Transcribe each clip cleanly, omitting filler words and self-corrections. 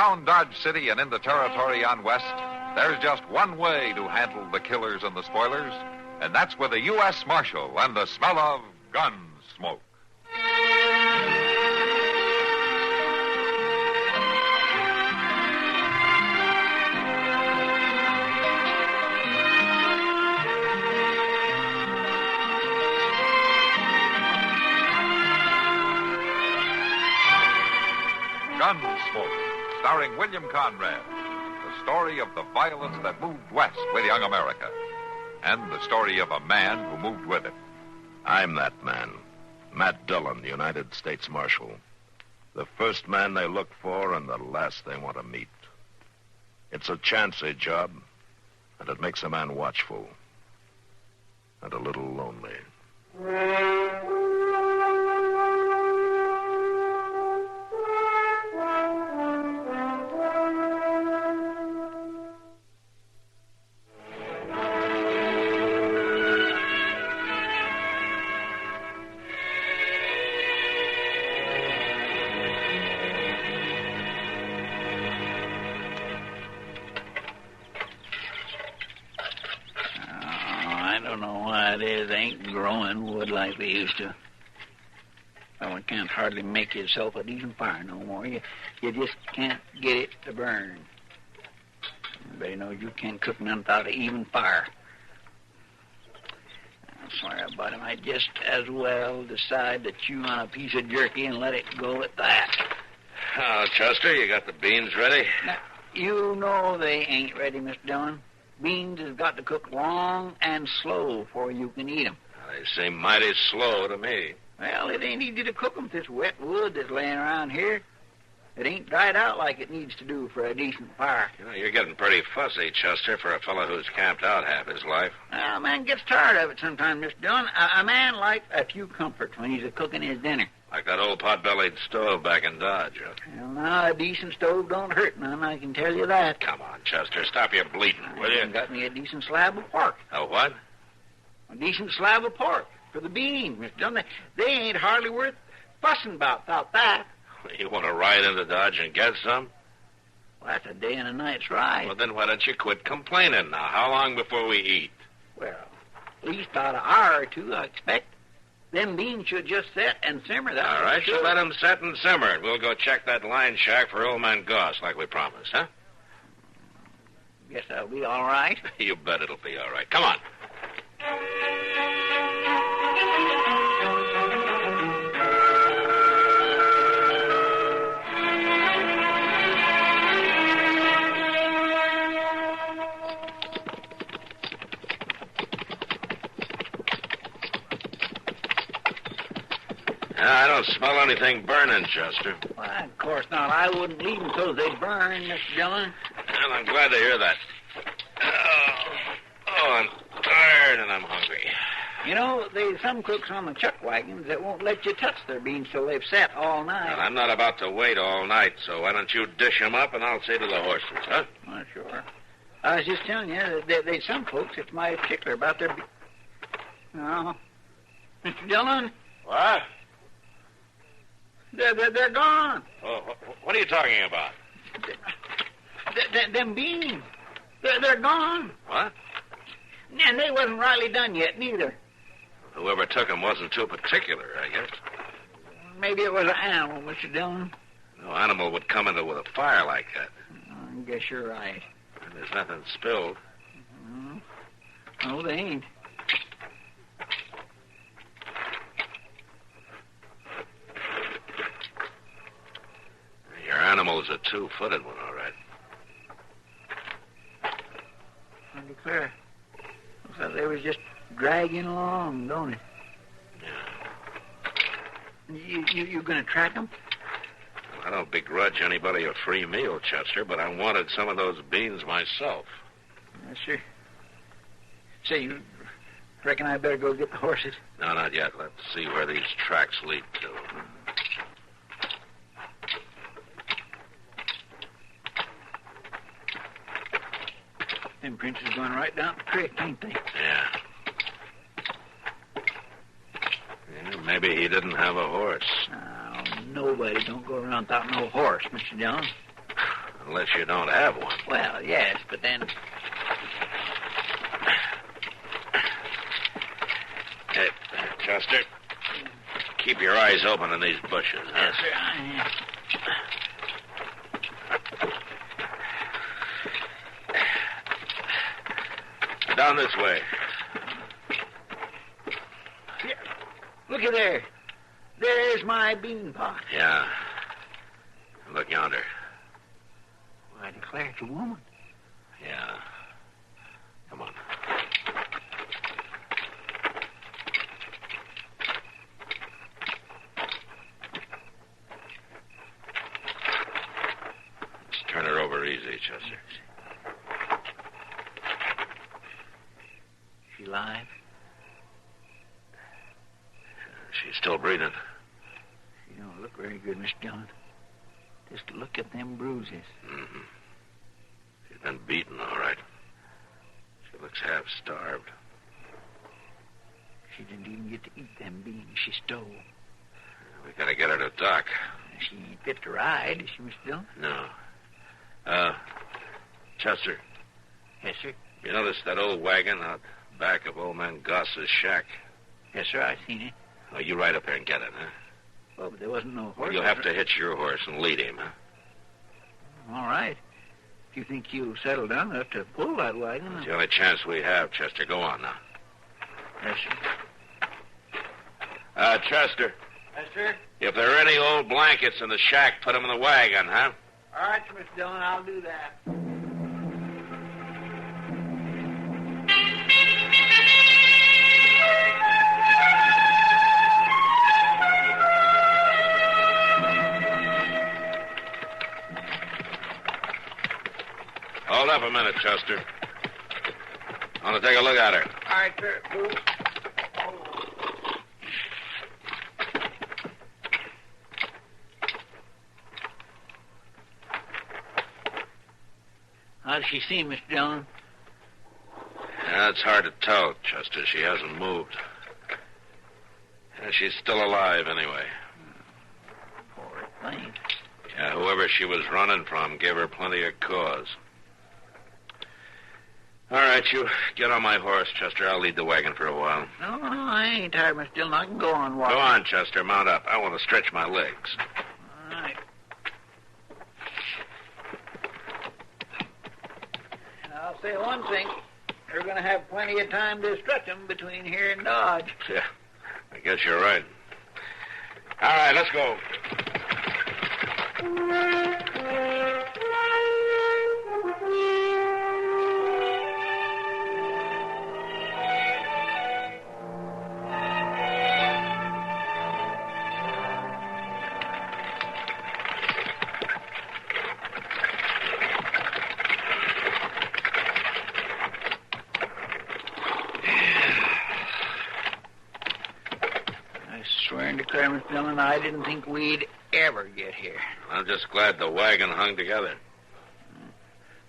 Around Dodge City and in the territory on west, there's just one way to handle the killers and the spoilers, and that's with a U.S. Marshal and the smell of gun smoke. Gunsmoke, starring William Conrad. The story of the violence that moved west with young America. And the story of a man who moved with it. I'm that man. Matt Dillon, United States Marshal. The first man they look for and the last they want to meet. It's a chancy job, and it makes a man watchful. And a little lonely. Like they used to. Oh, one can't hardly make yourself a decent fire no more. You just can't get it to burn. Everybody knows you can't cook none without an even fire. I'm sorry about it. I just as well decide to chew on a piece of jerky and let it go at that. Oh, Chester, you got the beans ready? Now, you know they ain't ready, Mr. Dillon. Beans has got to cook long and slow before you can eat them. They seem mighty slow to me. Well, it ain't easy to cook 'em with this wet wood that's laying around here. It ain't dried out like it needs to do for a decent fire. You know, you're getting pretty fussy, Chester, for a fellow who's camped out half his life. Well, a man gets tired of it sometimes, Mr. Dillon. A man likes a few comforts when he's a-cooking his dinner. Like that old pot-bellied stove back in Dodge, huh? Well, now, a decent stove don't hurt none, I can tell you that. Come on, Chester, stop your bleating, will you? Got me a decent slab of pork. A what? A decent slab of pork for the beans, Mr. Dillon. They ain't hardly worth fussing about without that. You want to ride into Dodge and get some? Well, that's a day and a night's ride. Well, then why don't you quit complaining now? How long before we eat? Well, at least about an hour or two, I expect. Them beans should just set and simmer. That's all right, so let them set and simmer, and we'll go check that line shack for Old Man Goss like we promised, huh? Guess that'll be all right. You bet it'll be all right. Come on. I don't smell anything burning, Chester. Well, of course not. I wouldn't leave them till they burn, Mr. Dillon. Well, I'm glad to hear that. Oh, I'm tired and I'm hungry. You know, there's some cooks on the chuck wagons that won't let you touch their beans till they've set all night. Well, I'm not about to wait all night, so why don't you dish them up and I'll say to the horses, huh? Well, sure. I was just telling you that there's some folks that's mighty particular about their... Oh. Mr. Dillon? What? They're gone. Oh, what are you talking about? Them beans. They're gone. What? And they wasn't rightly done yet, neither. Whoever took them wasn't too particular, I guess. Maybe it was an animal, Mr. Dillon. No animal would come into with a fire like that. I guess you're right. And there's nothing spilled. No, they ain't. Your animal's a two-footed one, all right. I declare. Looks like they was just dragging along, don't it? Yeah. You gonna track them? Well, I don't begrudge anybody a free meal, Chester, but I wanted some of those beans myself. Yes, sir. Say, you reckon I better go get the horses? No, not yet. Let's see where these tracks lead to. Them prints is going right down the creek, ain't they? Yeah. Maybe he didn't have a horse. Nobody don't go around without no horse, Mr. Dillon. Unless you don't have one. Well, yes, but then... Hey, Chester, keep your eyes open in these bushes, huh? Yes, sir, I am. Down this way. Here. Look at there. There's my bean pot. Yeah. Look yonder. Well, I declare it's a woman. Yeah. Come on. Let's turn her over easy, Chester. She alive? She's still breathing. She don't look very good, Mr. Dillon. Just look at them bruises. Mm-hmm. She's been beaten, all right. She looks half starved. She didn't even get to eat them beans she stole. We gotta get her to dock. She ain't fit to ride, is she, Mr. Dillon? No. Chester, Yes, sir. you notice that old wagon out back of old man Goss's shack? Yes, sir, I seen it. Oh, you ride up there and get it, huh? Well, but there wasn't no horse. Well, you'll have to hitch your horse and lead him, huh? All right. If you think you'll settle down enough to pull that wagon... It's the only chance we have, Chester. Go on now. Yes, sir. Chester, Yes, sir. if there are any old blankets in the shack, put them in the wagon, huh? All right, Mr. Dillon, I'll do that. Hold up a minute, Chester. I want to take a look at her. All right, sir. Move. How does she seem, Mr. Dillon? Yeah, it's hard to tell, Chester. She hasn't moved. Yeah, she's still alive, anyway. Poor thing. Yeah, whoever she was running from gave her plenty of cause. All right, you get on my horse, Chester. I'll lead the wagon for a while. No, I ain't tired, Mr. Dillon. I can go on walking. Go on, Chester. Mount up. I want to stretch my legs. All right. I'll say one thing. You're going to have plenty of time to stretch them between here and Dodge. Yeah, I guess you're right. All right, let's go. Mr. Dillon, I didn't think we'd ever get here. I'm just glad the wagon hung together.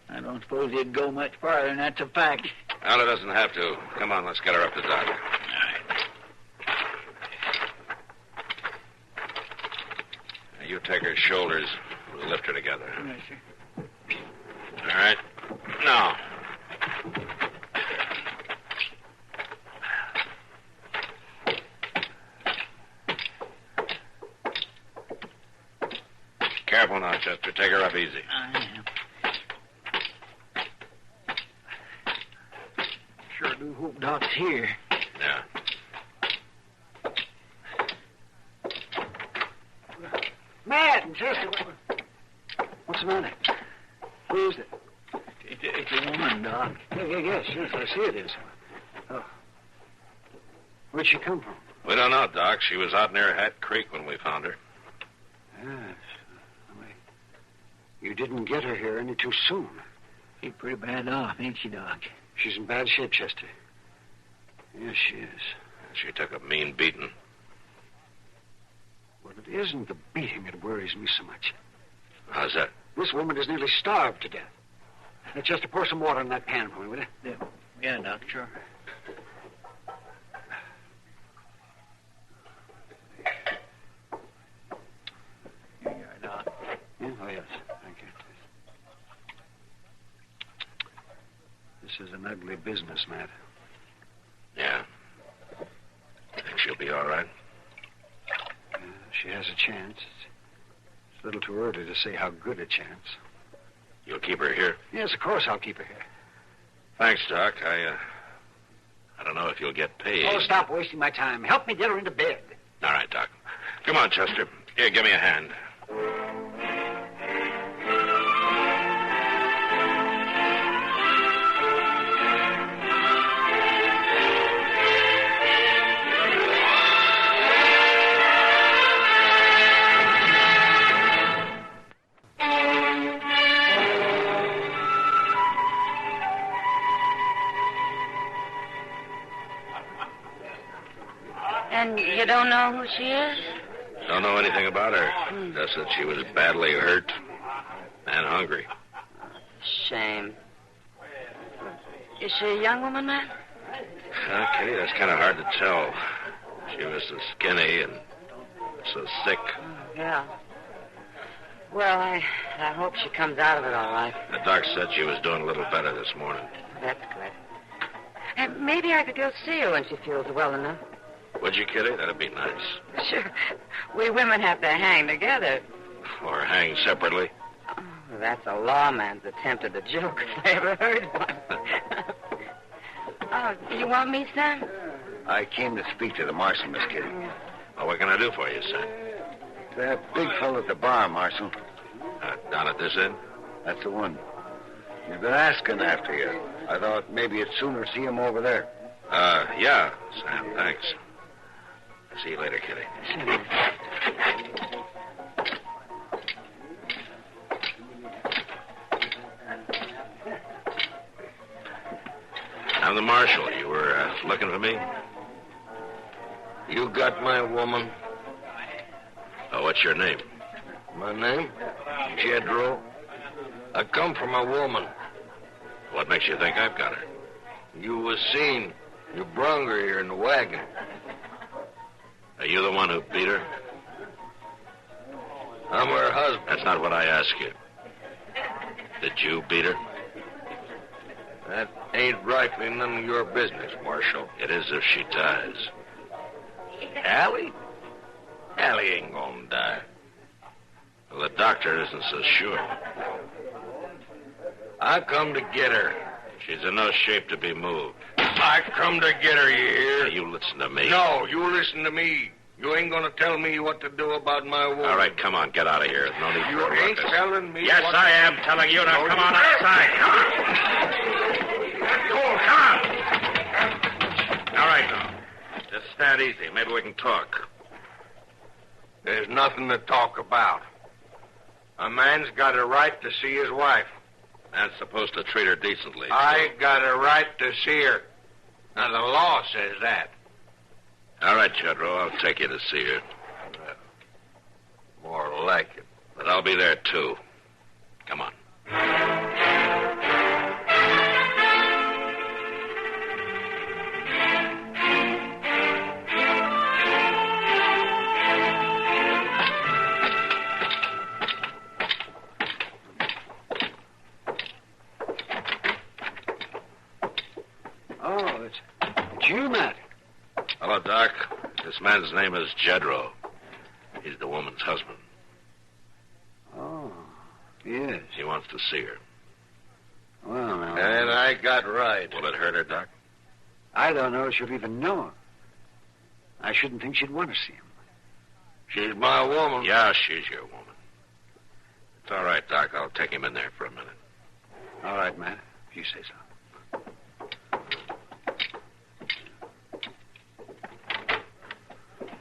I don't suppose it'd go much farther, and that's a fact. Well, it doesn't have to. Come on, let's get her up to dock. All right. Now, you take her shoulders. We'll lift her together. Yes, sir. All right. Now. Careful now, Chester. Take her up easy. I am. Sure do hope Doc's here. Yeah. Matt and Chester, what's the matter? Who is it? It's a woman, Doc. Yes, I see it is. Oh. Where'd she come from? We don't know, Doc. She was out near Hat Creek when we found her. Yes. You didn't get her here any too soon. She's pretty bad off, ain't she, Doc? She's in bad shape, Chester. Yes, she is. She took a mean beating. Well, it isn't the beating that worries me so much. How's that? This woman is nearly starved to death. Now, Chester, pour some water in that pan for me, will you? Yeah, Doc, sure. Here you are, Doc. Yeah? Oh, yes. Thank you. an ugly business, Matt. Yeah. You think she'll be all right? She has a chance. It's a little too early to say how good a chance. You'll keep her here? Yes, of course I'll keep her here. Thanks, Doc. I don't know if you'll get paid. Oh, stop wasting my time. Help me get her into bed. All right, Doc. Come on, Chester. Here, give me a hand. And you don't know who she is? Don't know anything about her. Just that she was badly hurt and hungry. Shame. Is she a young woman, Matt? Kitty, that's kind of hard to tell. She was so skinny and so sick. Yeah. Well, I hope she comes out of it all right. The doc said she was doing a little better this morning. That's good. And maybe I could go see her when she feels well enough. Would you, Kitty? That'd be nice. Sure. We women have to hang together. Or hang separately. Oh, that's a lawman's attempt at a joke, if I ever heard one. Oh, you want me, son? I came to speak to the marshal, Miss Kitty. Well, what can I do for you, son? That big fellow at the bar, Marshal. Down at this end? That's the one. He's been asking after you. I thought maybe you'd sooner see him over there. Yeah, Sam, thanks. See you later, Kitty. I'm the marshal. You were looking for me? You got my woman? Oh, what's your name? My name? Jedro. I come from a woman. What makes you think I've got her? You was seen. You brung her here in the wagon. Are you the one who beat her? I'm her husband. That's not what I asked you. Did you beat her? That ain't rightly none of your business, Marshal. It is if she dies. Allie? Allie ain't gonna die. Well, the doctor isn't so sure. I come to get her. She's in no shape to be moved. I come to get her, you hear? Now, you listen to me. No, you listen to me. You ain't gonna tell me what to do about my woman. All right, come on, get out of here. There's no need You for a ain't ruckus. telling me Yes, what... I am telling you. Now, No, come you on ain't. outside. Come on. Come on. All right, now. Just stand easy. Maybe we can talk. There's nothing to talk about. A man's got a right to see his wife. Man's supposed to treat her decently. I got a right to see her. Now, the law says that. All right, Jedro, I'll take you to see her. More like it. But I'll be there, too. Come on. Oh, it's you, Matt. Hello, Doc. This man's name is Jedro. He's the woman's husband. Oh, yes. He wants to see her. Well, now. And I got right. Will it hurt her, Doc? I don't know if she'll even know him. I shouldn't think she'd want to see him. She's my woman. Yeah, she's your woman. It's all right, Doc. I'll take him in there for a minute. All right, Matt, if you say so.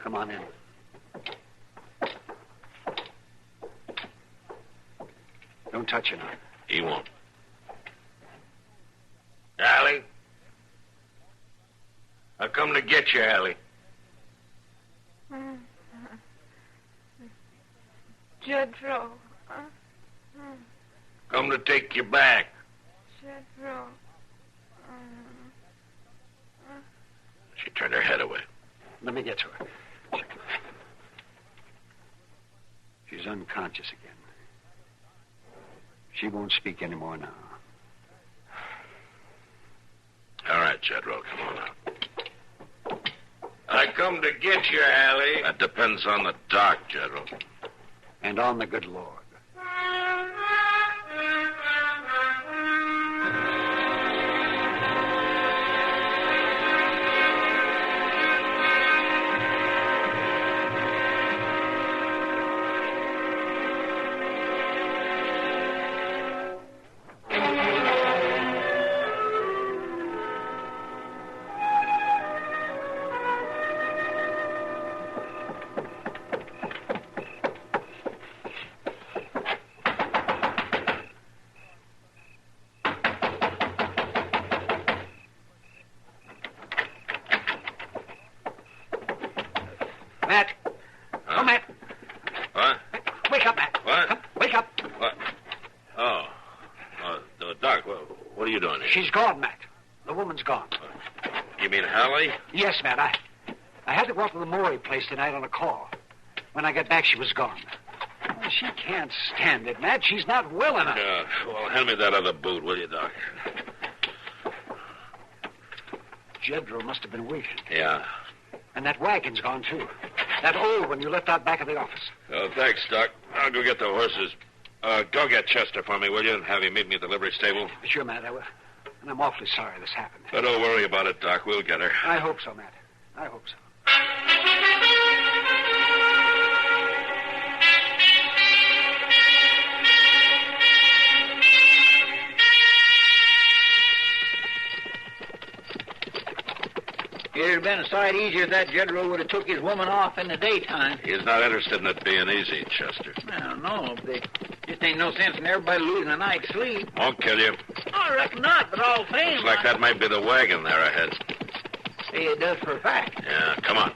Come on in. Don't touch her now. He won't. Allie? I come to get you, Allie. Jedro. Come to take you back. Jedro. She turned her head away. Let me get to her. She's unconscious again. She won't speak anymore now. Jedro. Come on out. I come to get you, Allie. That depends on the dark, Jedro. And on the good Lord. Matt. Oh, Matt. What? Wake up, Matt. What? Come, wake up. What? Oh. Doc, what are you doing here? She's gone, Matt. The woman's gone. You mean Hallie? Yes, Matt. I had to go up to the Morey place tonight on a call. When I got back, she was gone. Well, she can't stand it, Matt. She's not well enough. Well, hand me that other boot, will you, Doc? Jedro must have been waiting. Yeah. And that wagon's gone, too. That old one you left out back of the office. Oh, thanks, Doc. I'll go get the horses. Go get Chester for me, will you? And have him meet me at the livery stable. Sure, Matt, I will. And I'm awfully sorry this happened. But don't worry about it, Doc. We'll get her. I hope so, Matt. I hope so. It'd have been a sight easier if that Jedro would have took his woman off in the daytime. He's not interested in it being easy, Chester. I don't know. There just ain't no sense in everybody losing a night's sleep. Won't kill you. I reckon not, but all the same. Looks like that might be the wagon there ahead. Say it does for a fact. Yeah, come on.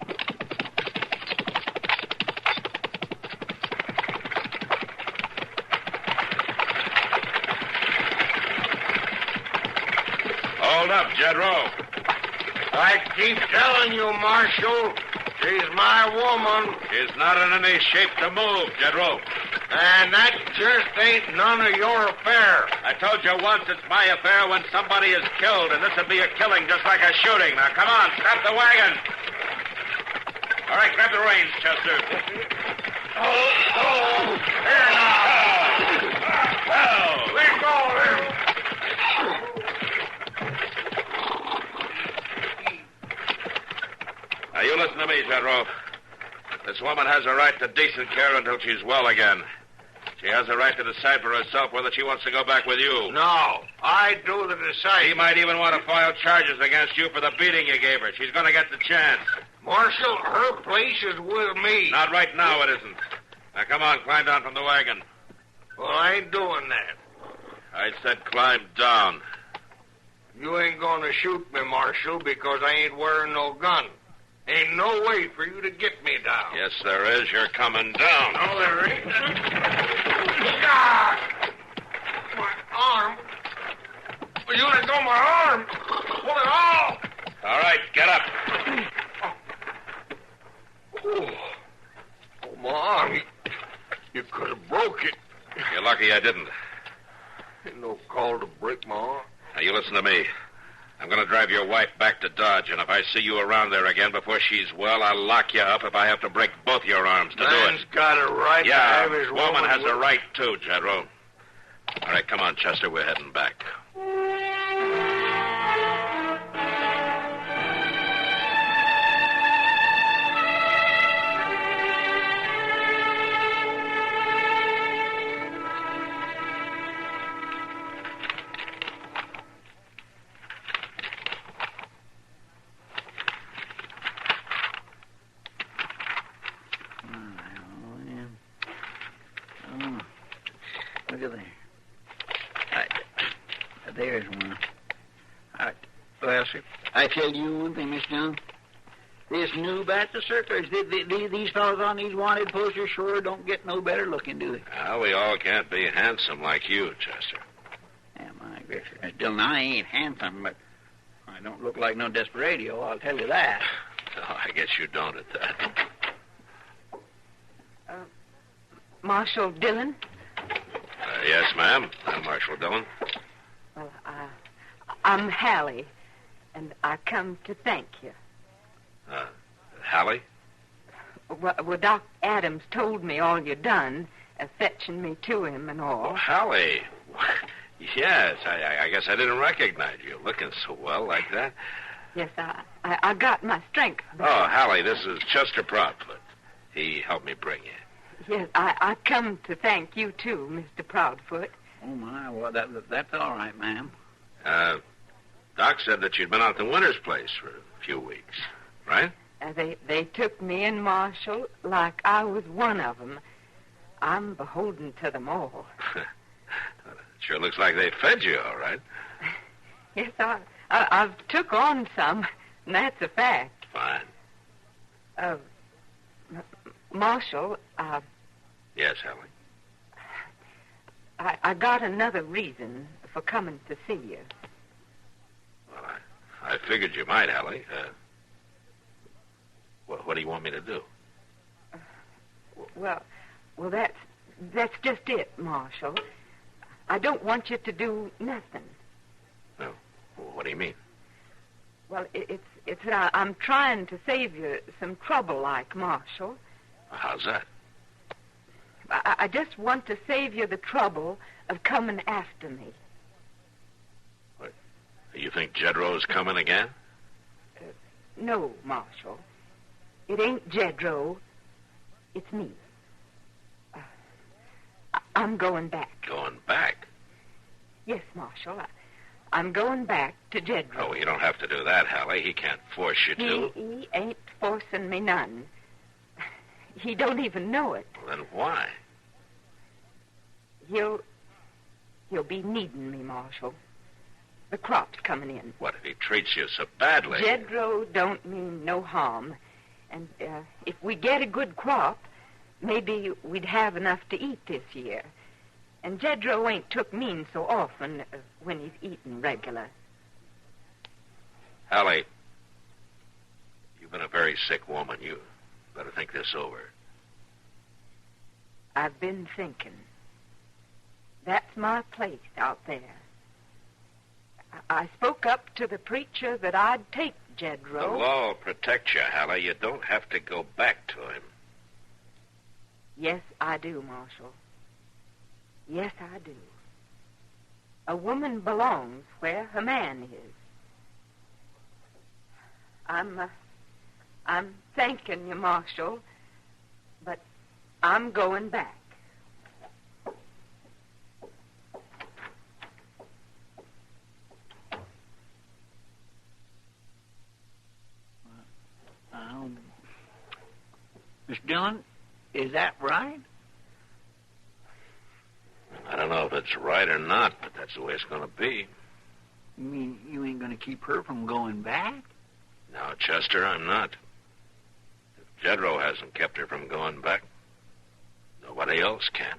Hold up, Jedro. I keep telling you, Marshal, she's my woman. She's not in any shape to move, Jedro. And that just ain't none of your affair. I told you once it's my affair when somebody is killed, and this would be a killing just like a shooting. Now, come on, stop the wagon. All right, grab the reins, Chester. Here now. Let go of him. Now, you listen to me, Jedro. This woman has a right to decent care until she's well again. She has a right to decide for herself whether she wants to go back with you. No, I do the deciding. She might even want to file charges against you for the beating you gave her. She's going to get the chance. Marshal, her place is with me. Not right now, it isn't. Now, come on, climb down from the wagon. Well, I ain't doing that. I said climb down. You ain't gonna shoot me, Marshal, because I ain't wearing no gun. Ain't no way for you to get me down. Yes, there is. You're coming down. No, there ain't. God! My arm. You let go of my arm. Pull it off. All right, get up. Oh, my arm. You could have broke it. You're lucky I didn't. Ain't no call to break my arm. Now, you listen to me. I'm going to drive your wife back to Dodge, and if I see you around there again before she's well, I'll lock you up if I have to break both your arms to do Man's it. got a right to have his woman has with... a right, too, Jedro. All right, come on, Chester. We're heading back. Look at there. There's one. Well, sir, I tell you one thing, Miss Jones. This new batch of circulars, these fellows on these wanted posters sure don't get no better looking, do they? Well, we all can't be handsome like you, Chester. Yeah, my gracious. Still, I ain't handsome, but I don't look like no desperado, I'll tell you that. Oh, I guess you don't at that. Marshal Dillon? Yes, ma'am. I'm Marshal Dillon. Well, I'm Hallie. and I come to thank you. Hallie? Well, Doc Adams told me all you done, fetching me to him and all. Oh, Hallie. Yes, I guess I didn't recognize you looking so well like that. Yes, I got my strength back. Oh, Hallie, this is Chester Proudfoot. He helped me bring you. Yes, I come to thank you, too, Mr. Proudfoot. Oh, my. Well, that's all right, ma'am. Doc said that you'd been out to Winter's place for a few weeks, right? They took me in, Marshal, like I was one of them. I'm beholden to them all. Sure looks like they fed you, all right. Yes, I've took on some, and that's a fact. Fine. Marshal, Yes, Hallie? I got another reason for coming to see you. Well, I figured you might, Hallie. What do you want me to do? Well, that's just it, Marshal. I don't want you to do nothing. No. What do you mean? Well, it's that I'm trying to save you some trouble, like, Marshal. How's that? I just want to save you the trouble of coming after me. What? You think Jedro's coming again? No, Marshal. It ain't Jedro. It's me. I'm going back. Going back? Yes, Marshal. I'm going back to Jedro. Oh, well, you don't have to do that, Hallie. He can't force you to. He ain't forcing me none. He don't even know it. Well, then why? He'll be needing me, Marshal. The crop's coming in. What, if he treats you so badly? Jedro don't mean no harm. And if we get a good crop, maybe we'd have enough to eat this year. And Jedro ain't took mean so often when he's eating regular. Hallie, you've been a very sick woman. You better think this over. I've been thinking. That's my place out there. I spoke up to the preacher that I'd take Jedro. The law will protect you, Hallie. You don't have to go back to him. Yes, I do, Marshal. Yes, I do. A woman belongs where her man is. I'm thanking you, Marshal, but I'm going back. Miss Dillon, is that right? I don't know if it's right or not, but that's the way it's going to be. You mean you ain't going to keep her from going back? No, Chester, I'm not. If Jedro hasn't kept her from going back, nobody else can.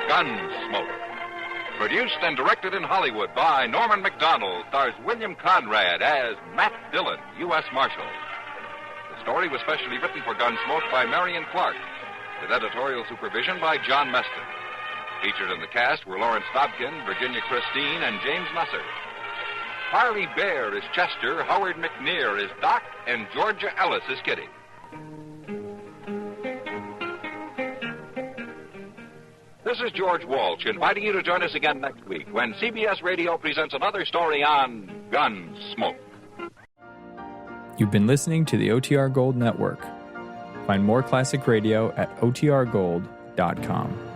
Gunsmoke. Produced and directed in Hollywood by Norman McDonald, stars William Conrad as Matt Dillon, U.S. Marshal. The story was specially written for Gunsmoke by Marion Clark, with editorial supervision by John Meston. Featured in the cast were Lawrence Dobkin, Virginia Christine, and James Nusser. Harley Bear is Chester, Howard McNear is Doc, and Georgia Ellis is Kitty. This is George Walsh inviting you to join us again next week when CBS Radio presents another story on Gunsmoke. You've been listening to the OTR Gold Network. Find more classic radio at otrgold.com.